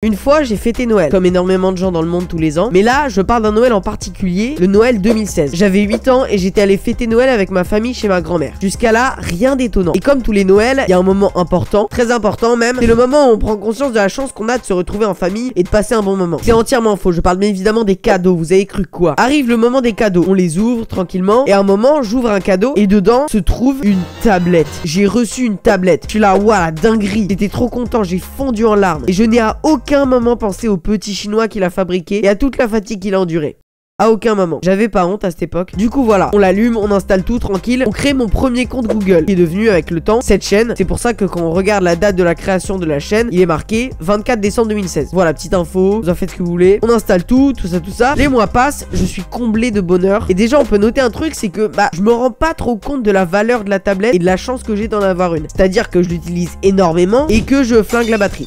Une fois, j'ai fêté Noël, comme énormément de gens dans le monde tous les ans. Mais là, je parle d'un Noël en particulier, le Noël 2016. J'avais 8 ans et j'étais allé fêter Noël avec ma famille chez ma grand-mère. Jusqu'à là, rien d'étonnant. Et comme tous les Noëls, il y a un moment important, très important même. C'est le moment où on prend conscience de la chance qu'on a de se retrouver en famille et de passer un bon moment. C'est entièrement faux, je parle bien évidemment des cadeaux. Vous avez cru quoi? Arrive le moment des cadeaux. On les ouvre tranquillement. Et à un moment, j'ouvre un cadeau et dedans se trouve une tablette. J'ai reçu une tablette. Je suis là, waouh, la dinguerie. J'étais trop content, j'ai fondu en larmes. Et je n'ai à aucun moment pensé au petit chinois qui l'a fabriqué et à toute la fatigue qu'il a endurée. À aucun moment. J'avais pas honte à cette époque. Du coup voilà, on l'allume, on installe tout tranquille. On crée mon premier compte Google qui est devenu avec le temps cette chaîne. C'est pour ça que quand on regarde la date de la création de la chaîne, il est marqué 24 décembre 2016. Voilà, petite info, vous en faites ce que vous voulez. On installe tout ça. Les mois passent, je suis comblé de bonheur. Et déjà on peut noter un truc, c'est que je me rends pas trop compte de la valeur de la tablette et de la chance que j'ai d'en avoir une. C'est-à-dire que je l'utilise énormément et que je flingue la batterie.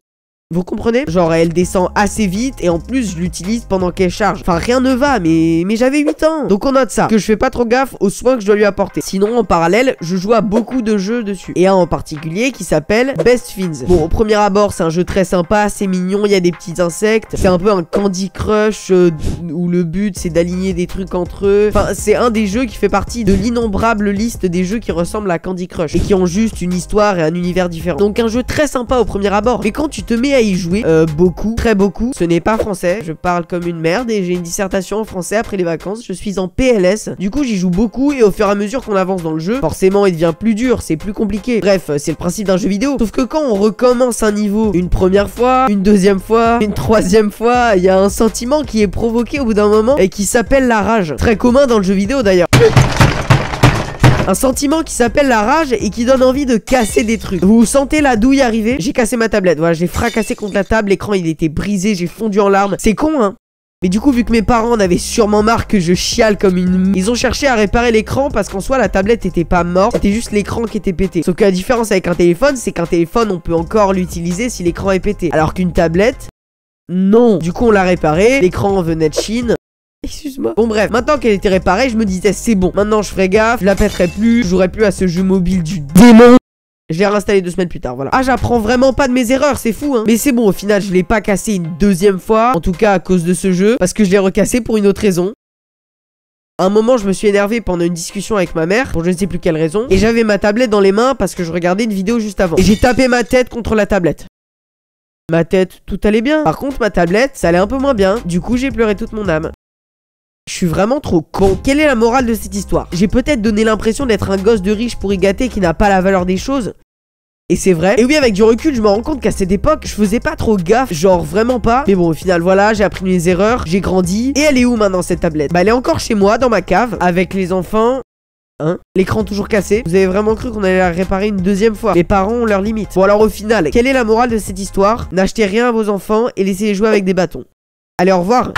Vous comprenez? Genre elle descend assez vite et en plus je l'utilise pendant qu'elle charge. Enfin rien ne va mais j'avais 8 ans. Donc on note ça, que je fais pas trop gaffe aux soins que je dois lui apporter. Sinon en parallèle je joue à beaucoup de jeux dessus. Et un en particulier qui s'appelle Best Fiends. Bon au premier abord c'est un jeu très sympa, c'est mignon, il y a des petits insectes. C'est un peu un Candy Crush où le but c'est d'aligner des trucs entre eux. Enfin c'est un des jeux qui fait partie de l'innombrable liste des jeux qui ressemblent à Candy Crush. Et qui ont juste une histoire et un univers différent. Donc un jeu très sympa au premier abord. Mais quand tu te mets à y jouer beaucoup, très beaucoup, ce n'est pas français, je parle comme une merde et j'ai une dissertation en français après les vacances, je suis en PLS, du coup j'y joue beaucoup et au fur et à mesure qu'on avance dans le jeu, forcément il devient plus dur, c'est plus compliqué, bref, c'est le principe d'un jeu vidéo, sauf que quand on recommence un niveau une première fois, une deuxième fois, une troisième fois, il y a un sentiment qui est provoqué au bout d'un moment et qui s'appelle la rage, très commun dans le jeu vidéo d'ailleurs. Un sentiment qui s'appelle la rage et qui donne envie de casser des trucs. Vous sentez la douille arriver? J'ai cassé ma tablette, voilà, j'ai fracassé contre la table, l'écran il était brisé, j'ai fondu en larmes. C'est con hein. Mais du coup vu que mes parents en avaient sûrement marre que je chiale comme une... Ils ont cherché à réparer l'écran parce qu'en soi la tablette était pas morte, c'était juste l'écran qui était pété. Sauf que la différence avec un téléphone, c'est qu'un téléphone on peut encore l'utiliser si l'écran est pété. Alors qu'une tablette, non. Du coup on l'a réparé, l'écran venait de Chine. Excuse-moi. Bon bref, maintenant qu'elle était réparée, je me disais c'est bon. Maintenant je ferai gaffe, je la pèterai plus, je jouerai plus à ce jeu mobile du démon. Je l'ai réinstallé 2 semaines plus tard, voilà. Ah j'apprends vraiment pas de mes erreurs, c'est fou hein. Mais c'est bon, au final je l'ai pas cassé une deuxième fois. En tout cas à cause de ce jeu, parce que je l'ai recassé pour une autre raison. À un moment je me suis énervé pendant une discussion avec ma mère, pour je ne sais plus quelle raison. Et j'avais ma tablette dans les mains parce que je regardais une vidéo juste avant. Et j'ai tapé ma tête contre la tablette. Ma tête, tout allait bien. Par contre ma tablette, ça allait un peu moins bien. Du coup j'ai pleuré toute mon âme. Je suis vraiment trop con. Quelle est la morale de cette histoire? J'ai peut-être donné l'impression d'être un gosse de riche pour y gâter qui n'a pas la valeur des choses. Et c'est vrai. Et oui, avec du recul, je me rends compte qu'à cette époque, je faisais pas trop gaffe. Genre vraiment pas. Mais bon, au final, voilà, j'ai appris mes erreurs. J'ai grandi. Et elle est où maintenant cette tablette? Elle est encore chez moi, dans ma cave, avec les enfants. Hein? L'écran toujours cassé. Vous avez vraiment cru qu'on allait la réparer une deuxième fois? Les parents ont leurs limites. Bon alors au final, quelle est la morale de cette histoire? N'achetez rien à vos enfants et laissez-les jouer avec des bâtons. Allez, au revoir.